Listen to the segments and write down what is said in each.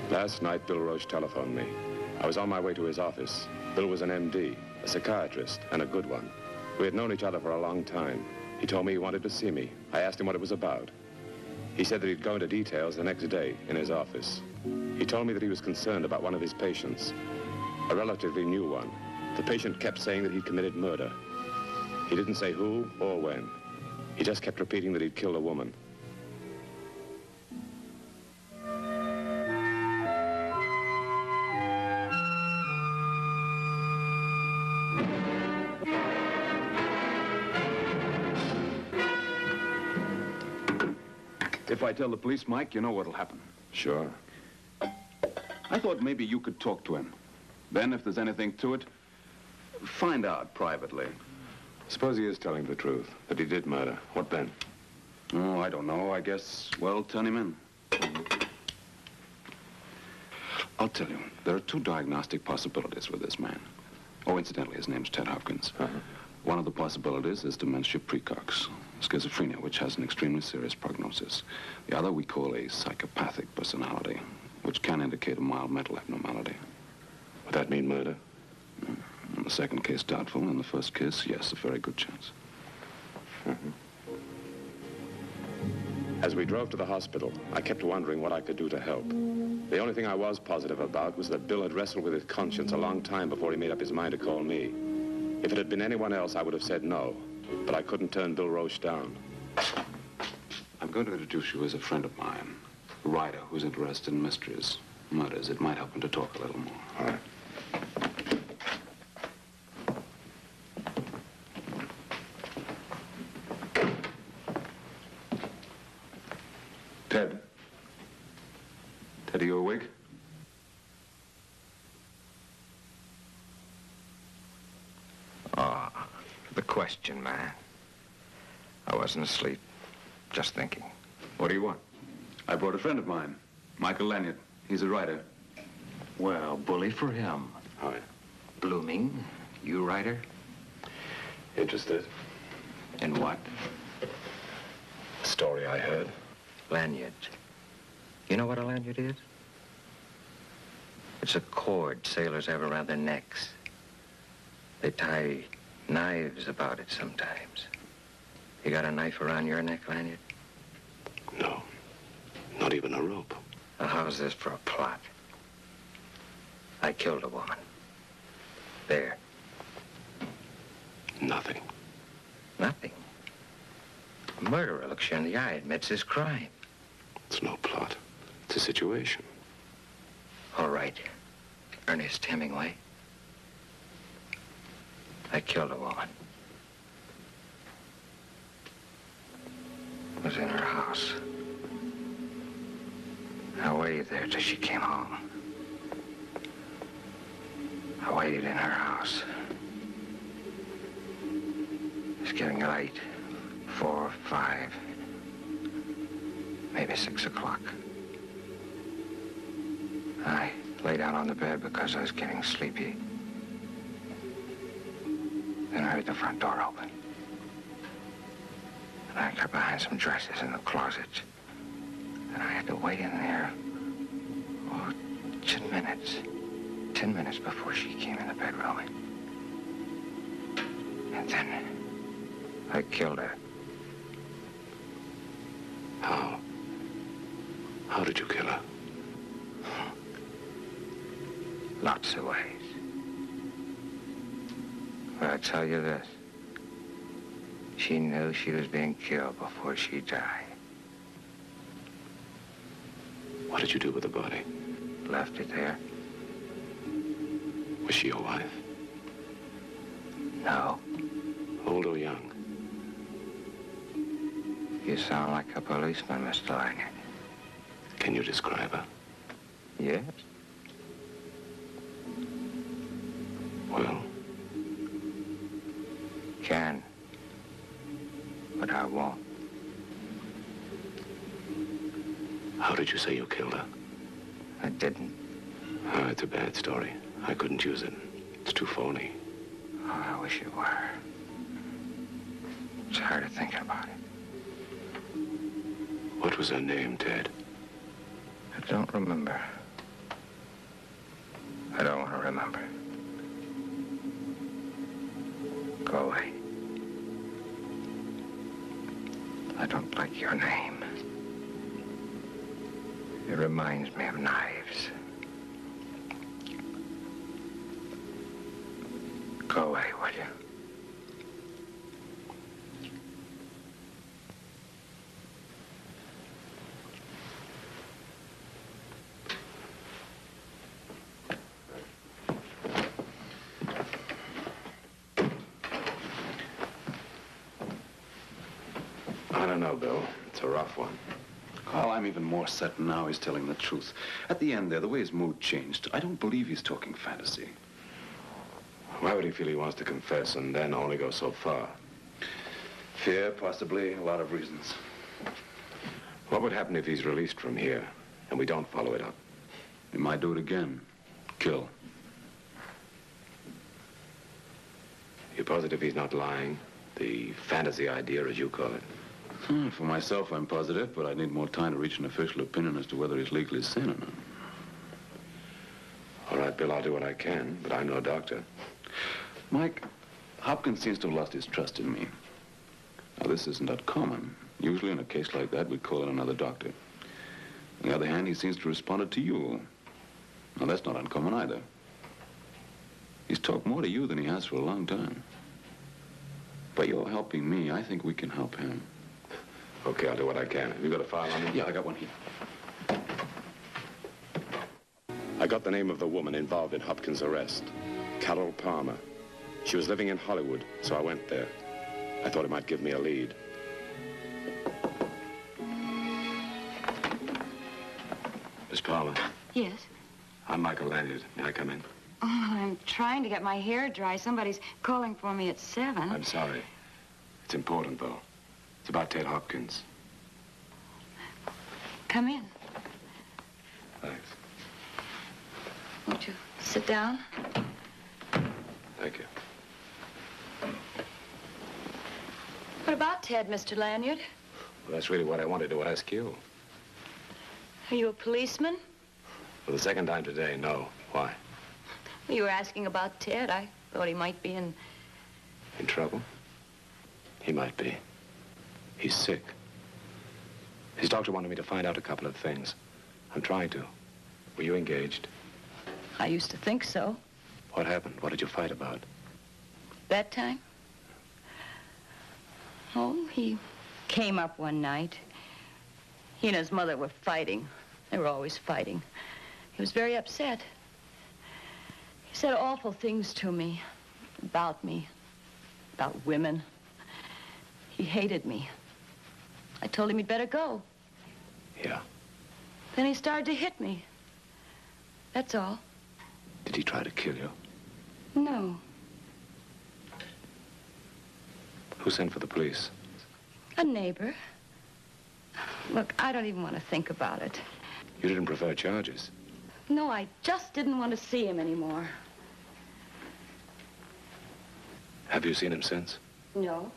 Last night, Bill Roche telephoned me. I was on my way to his office. Bill was an MD, a psychiatrist, and a good one. We had known each other for a long time. He told me he wanted to see me. I asked him what it was about. He said that he'd go into details the next day in his office. He told me that he was concerned about one of his patients, a relatively new one. The patient kept saying that he'd committed murder. He didn't say who or when. He just kept repeating that he'd killed a woman. If I tell the police, Mike, you know what'll happen. Sure. I thought maybe you could talk to him. Then, if there's anything to it, find out privately. Suppose he is telling the truth, that he did murder. What then? Oh, I don't know. I guess, well, turn him in. I'll tell you, there are two diagnostic possibilities with this man. Oh, incidentally, his name's Ted Hopkins. One of the possibilities is dementia precox, schizophrenia, which has an extremely serious prognosis. The other we call a psychopathic personality, which can indicate a mild mental abnormality. Would that mean murder? In the second case, doubtful. In the first case, yes, a very good chance. As we drove to the hospital, I kept wondering what I could do to help. The only thing I was positive about was that Bill had wrestled with his conscience a long time before he made up his mind to call me. If it had been anyone else, I would have said no. But I couldn't turn Bill Roche down. I'm going to introduce you as a friend of mine, a writer who's interested in mysteries, murders. It might help him to talk a little more. All right. Ted. Ted, are you awake? The question, man. I wasn't asleep, just thinking. What do you want? I brought a friend of mine, Michael Lanyard. He's a writer. Well, bully for him. All right. Blooming, you writer? Interested? In what? A story I heard. Lanyard. You know what a lanyard is? It's a cord sailors have around their necks. They tie knives about it sometimes. You got a knife around your neck, Lanyard? No. Not even a rope. Now, how's this for a plot? I killed a woman. There. Nothing. Nothing. A murderer looks you in the eye, admits his crime. It's no plot. It's a situation. All right. Ernest Hemingway. I killed a woman. Was in her house. I waited there till she came home. I waited in her house. It's getting late. 4, 5, maybe 6 o'clock. I lay down on the bed because I was getting sleepy. Then I heard the front door open. And I got behind some dresses in the closet. And I had to wait in there, 10 minutes. 10 minutes before she came in the bedroom. And then I killed her. How? How did you kill her? Lots of ways. But I tell you this. She knew she was being killed before she died. What did you do with the body? Left it there? Was she your wife? No. Old or young? You sound like a policeman, Mr. Lanyard. Can you describe her? Yes? Well? Can. But I won't. How did you say you killed her? I didn't. Oh, it's a bad story. I couldn't use it. It's too phony. Oh, I wish it were. It's hard to think about it. What was her name, Ted? I don't remember. I don't want to remember. Go away. I don't like your name. It reminds me of knives. Go away, will you? I don't know, Bill. It's a rough one. Well, I'm even more certain now he's telling the truth. At the end there, the way his mood changed, I don't believe he's talking fantasy. Why would he feel he wants to confess and then only go so far? Fear, possibly, a lot of reasons. What would happen if he's released from here and we don't follow it up? He might do it again. Kill. You're positive he's not lying? The fantasy idea, as you call it. For myself, I'm positive, but I need more time to reach an official opinion as to whether he's legally sane or not. All right, Bill, I'll do what I can, but I'm no doctor. Mike, Hopkins seems to have lost his trust in me. Now, this isn't uncommon. Usually in a case like that, we'd call in another doctor. On the other hand, he seems to have responded to you. Now, that's not uncommon either. He's talked more to you than he has for a long time. By your helping me, I think we can help him. Okay, I'll do what I can. Have you got a file on him? Yeah, I got one here. I got the name of the woman involved in Hopkins' arrest. Carol Palmer. She was living in Hollywood, so I went there. I thought it might give me a lead. Miss Palmer. Yes? I'm Michael Lanyard. May I come in? Oh, I'm trying to get my hair dry. Somebody's calling for me at 7. I'm sorry. It's important, though. It's about Ted Hopkins. Come in. Thanks. Won't you sit down? Thank you. What about Ted, Mr. Lanyard? Well, that's really what I wanted to ask you. Are you a policeman? For the second time today, no. Why? Well, you were asking about Ted. I thought he might be in... In trouble? He might be. He's sick. His doctor wanted me to find out a couple of things. I'm trying to. Were you engaged? I used to think so. What happened? What did you fight about? That time? Oh, he came up one night. He and his mother were fighting. They were always fighting. He was very upset. He said awful things to me, about women. He hated me. I told him he'd better go. Yeah. Then he started to hit me. That's all. Did he try to kill you? No. Who sent for the police? A neighbor. Look, I don't even want to think about it. You didn't prefer charges. No, I just didn't want to see him anymore. Have you seen him since? No.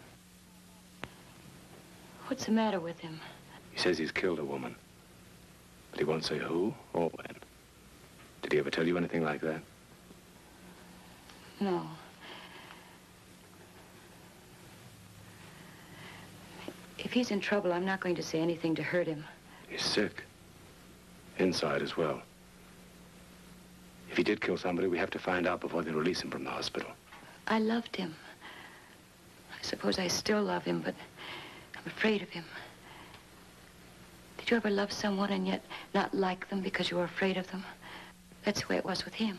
What's the matter with him? He says he's killed a woman. But he won't say who or when. Did he ever tell you anything like that? No. If he's in trouble, I'm not going to say anything to hurt him. He's sick. Inside as well. If he did kill somebody, we have to find out before they release him from the hospital. I loved him. I suppose I still love him, but I'm afraid of him. Did you ever love someone and yet not like them because you were afraid of them? That's the way it was with him.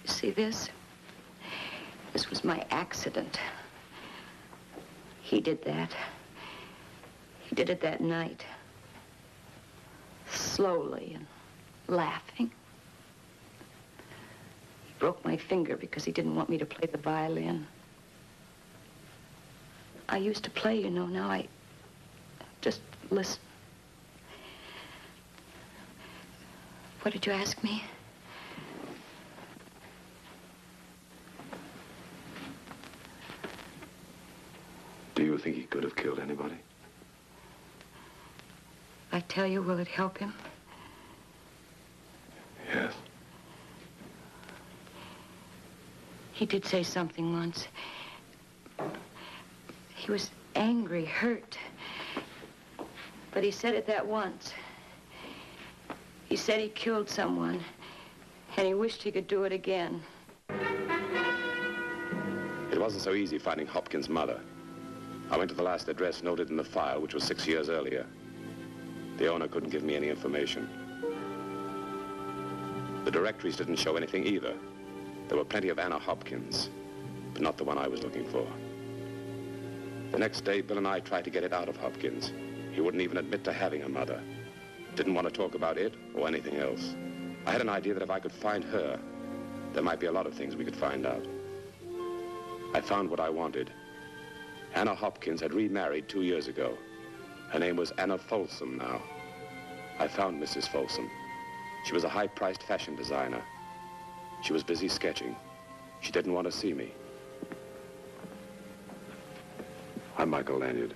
You see this? This was my accident. He did that. He did it that night. Slowly and laughing. He broke my finger because he didn't want me to play the violin. I used to play, you know. Now I just listen. What did you ask me? Do you think he could have killed anybody? I tell you, will it help him? He did say something once. He was angry, hurt. But he said it that once. He said he killed someone, and he wished he could do it again. It wasn't so easy finding Hopkins' mother. I went to the last address noted in the file, which was 6 years earlier. The owner couldn't give me any information. The directories didn't show anything either. There were plenty of Anna Hopkins, but not the one I was looking for. The next day, Bill and I tried to get it out of Hopkins. He wouldn't even admit to having a mother. Didn't want to talk about it or anything else. I had an idea that if I could find her, there might be a lot of things we could find out. I found what I wanted. Anna Hopkins had remarried 2 years ago. Her name was Anna Folsom now. I found Mrs. Folsom. She was a high-priced fashion designer. She was busy sketching. She didn't want to see me. I'm Michael Lanyard.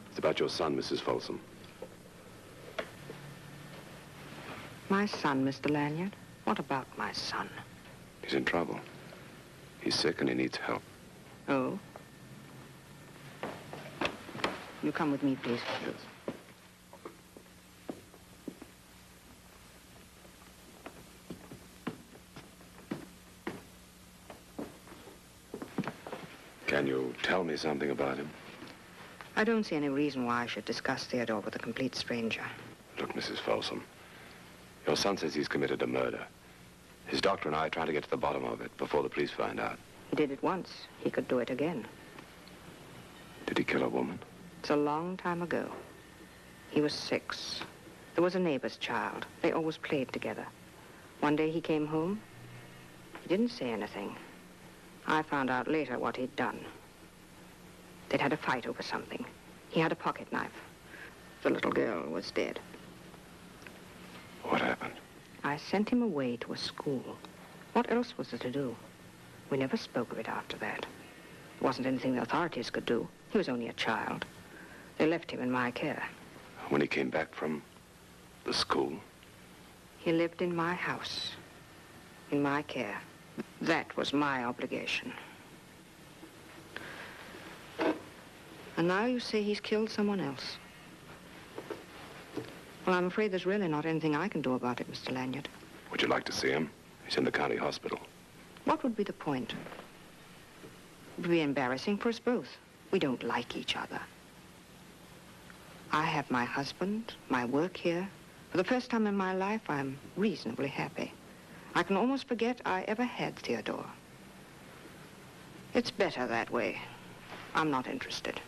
It's about your son, Mrs. Folsom. My son, Mr. Lanyard? What about my son? He's in trouble. He's sick and he needs help. Oh? You come with me, please. Yes. Can you tell me something about him? I don't see any reason why I should discuss Theodore with a complete stranger. Look, Mrs. Folsom, your son says he's committed a murder. His doctor and I are trying to get to the bottom of it before the police find out. He did it once. He could do it again. Did he kill a woman? It's a long time ago. He was 6. There was a neighbor's child. They always played together. One day he came home. He didn't say anything. I found out later what he'd done. They'd had a fight over something. He had a pocket knife. The little girl was dead. What happened? I sent him away to a school. What else was there to do? We never spoke of it after that. It wasn't anything the authorities could do. He was only a child. They left him in my care. When he came back from the school? He lived in my house, in my care. That was my obligation. And now you say he's killed someone else. Well, I'm afraid there's really not anything I can do about it, Mr. Lanyard. Would you like to see him? He's in the county hospital. What would be the point? It would be embarrassing for us both. We don't like each other. I have my husband, my work here. For the first time in my life, I'm reasonably happy. I can almost forget I ever had Theodore. It's better that way. I'm not interested.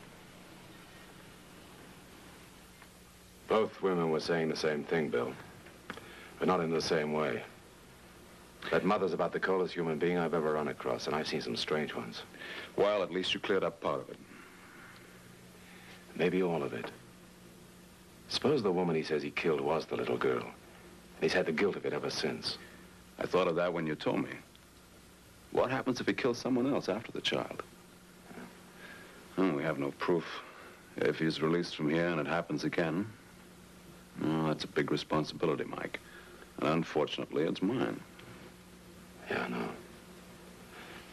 Both women were saying the same thing, Bill. But not in the same way. That mother's about the coldest human being I've ever run across, and I've seen some strange ones. Well, at least you cleared up part of it. Maybe all of it. Suppose the woman he says he killed was the little girl. And he's had the guilt of it ever since. I thought of that when you told me. What happens if he kills someone else after the child? We have no proof. If he's released from here and it happens again, that's a big responsibility, Mike. And unfortunately, it's mine. Yeah, I know.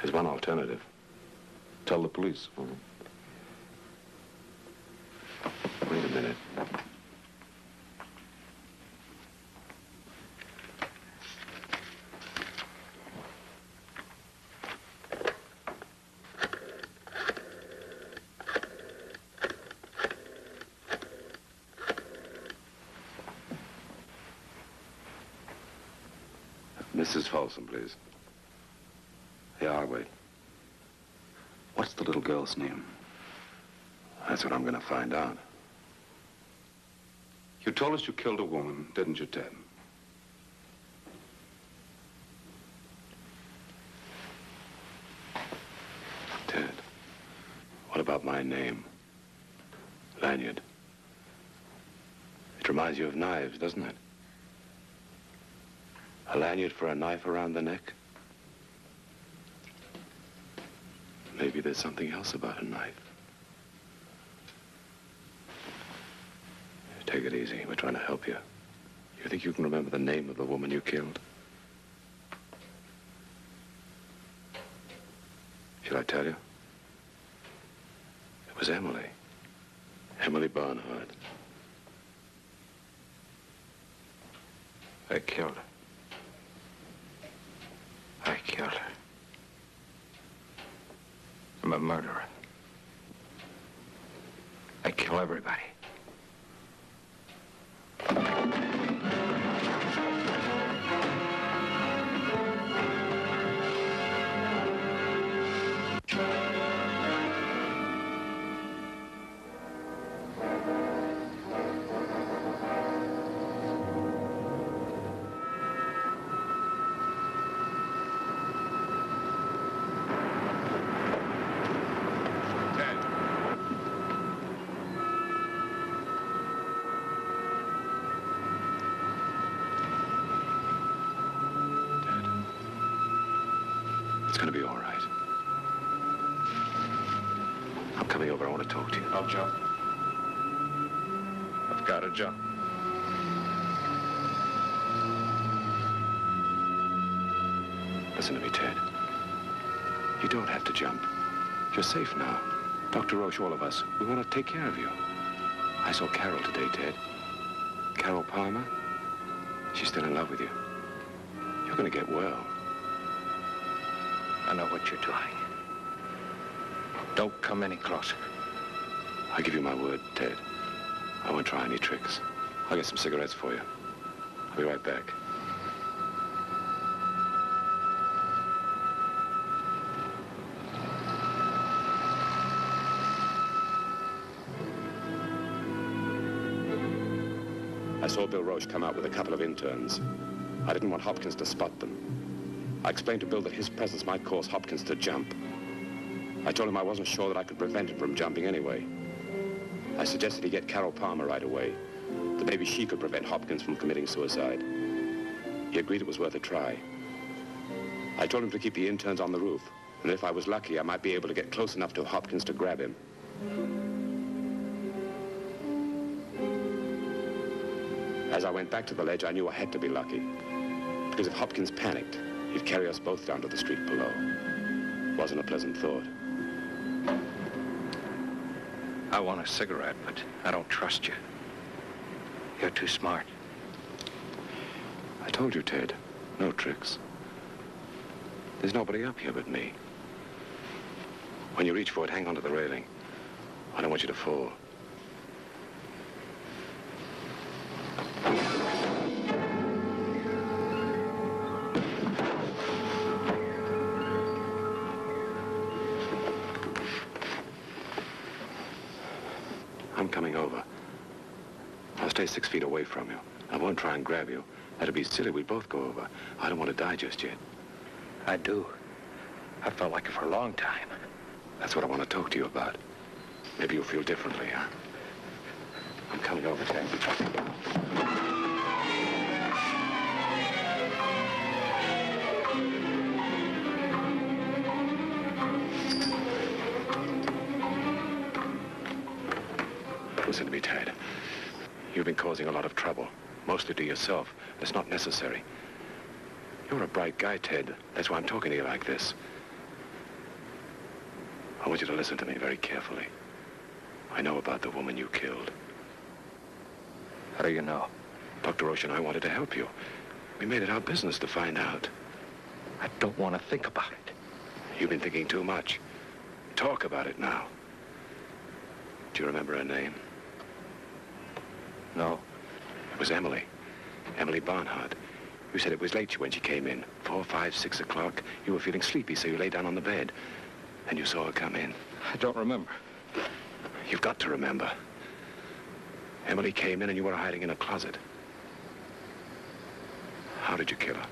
There's one alternative. Tell the police. Wait a minute. Mrs. Folsom, please. Yeah, I'll wait. What's the little girl's name? That's what I'm going to find out. You told us you killed a woman, didn't you, Ted? Ted, what about my name? Lanyard. It reminds you of knives, doesn't it? A lanyard for a knife around the neck? Maybe there's something else about a knife. Take it easy. We're trying to help you. You think you can remember the name of the woman you killed? Shall I tell you? It was Emily. Emily Barnhart. I killed her. I killed her. I'm a murderer. I kill everybody. It's gonna be all right. I'm coming over. I want to talk to you. I'll jump. I've got to jump. Listen to me, Ted. You don't have to jump. You're safe now. Dr. Roche, all of us, we want to take care of you. I saw Carol today, Ted. Carol Palmer. She's still in love with you. You're gonna get well. I know what you're doing. Don't come any closer. I give you my word, Ted. I won't try any tricks. I'll get some cigarettes for you. I'll be right back. I saw Bill Roche come out with a couple of interns. I didn't want Hopkins to spot them. I explained to Bill that his presence might cause Hopkins to jump. I told him I wasn't sure that I could prevent him from jumping anyway. I suggested he get Carol Palmer right away, that maybe she could prevent Hopkins from committing suicide. He agreed it was worth a try. I told him to keep the interns on the roof, and if I was lucky, I might be able to get close enough to Hopkins to grab him. As I went back to the ledge, I knew I had to be lucky, because if Hopkins panicked, he'd carry us both down to the street below. Wasn't a pleasant thought. I want a cigarette, but I don't trust you. You're too smart. I told you, Ted, no tricks. There's nobody up here but me. When you reach for it, hang on to the railing. I don't want you to fall. I'm coming over. I'll stay 6 feet away from you. I won't try and grab you. That'd be silly. We'd both go over. I don't want to die just yet. I do. I felt like it for a long time. That's what I want to talk to you about. Maybe you'll feel differently, huh? I'm coming over, Ted. Listen to me, Ted. You've been causing a lot of trouble, mostly to yourself. It's not necessary. You're a bright guy, Ted. That's why I'm talking to you like this. I want you to listen to me very carefully. I know about the woman you killed. How do you know? Dr. Roche and I wanted to help you. We made it our business to find out. I don't want to think about it. You've been thinking too much. Talk about it now. Do you remember her name? No. It was Emily. Emily Barnhart. You said it was late when she came in. 4, 5, 6 o'clock. You were feeling sleepy, so you lay down on the bed. And you saw her come in. I don't remember. You've got to remember. Emily came in and you were hiding in a closet. How did you kill her?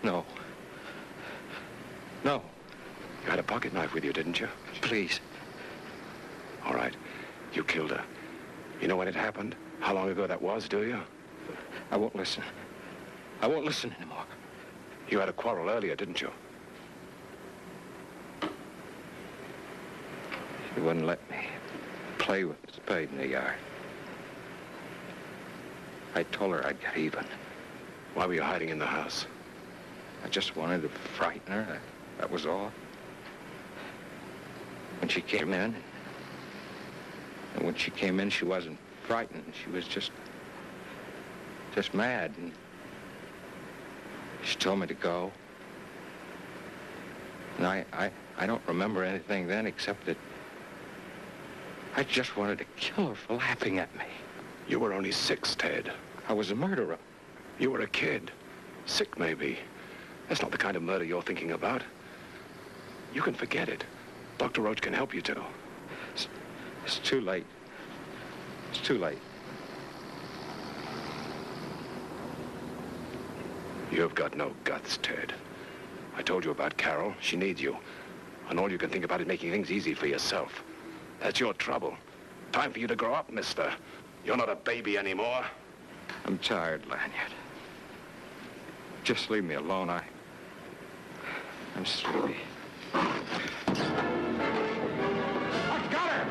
No. No. You had a pocket knife with you, didn't you? Please. All right. You killed her. You know when it happened? How long ago that was, do you? I won't listen. I won't listen anymore. You had a quarrel earlier, didn't you? She wouldn't let me play with the spade in the yard. I told her I'd get even. Why were you hiding in the house? I just wanted to frighten her. That was all. when she came in. And when she came in, she wasn't frightened. She was just mad. And she told me to go. And I don't remember anything then except that I just wanted to kill her for laughing at me. You were only 6, Ted. I was a murderer. You were a kid. Sick, maybe. That's not the kind of murder you're thinking about. You can forget it. Dr. Roach can help you to. It's too late. It's too late. You've got no guts, Ted. I told you about Carol. She needs you. And all you can think about is making things easy for yourself. That's your trouble. Time for you to grow up, mister. You're not a baby anymore. I'm tired, Lanyard. Just leave me alone. I'm sleepy. I've got her!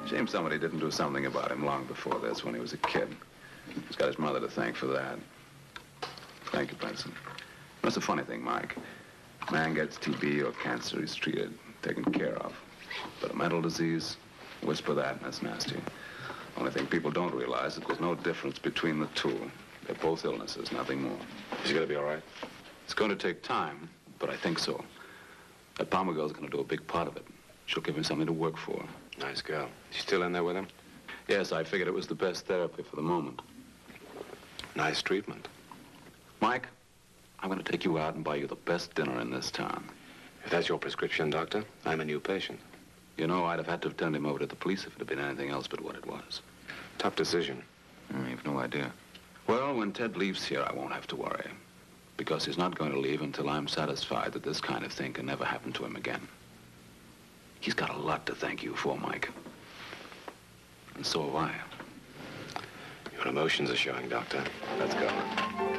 Shame somebody didn't do something about him long before this, when he was a kid. He's got his mother to thank for that. Thank you, Benson. That's the funny thing, Mike. Man gets TB or cancer, he's treated, taken care of. But a mental disease, whisper that, and that's nasty. Only thing people don't realize is there's no difference between the two. They're both illnesses, nothing more. Is he gonna be all right? It's going to take time, but I think so. That Palmer girl's going to do a big part of it. She'll give him something to work for. Nice girl. She's still in there with him? Yes, I figured it was the best therapy for the moment. Nice treatment. Mike, I'm going to take you out and buy you the best dinner in this town. If that's your prescription, Doctor, I'm a new patient. You know, I'd have had to have turned him over to the police if it had been anything else but what it was. Tough decision. I have no idea. Well, when Ted leaves here, I won't have to worry. Because he's not going to leave until I'm satisfied that this kind of thing can never happen to him again. He's got a lot to thank you for, Mike. And so have I. Your emotions are showing, Doctor. Let's go.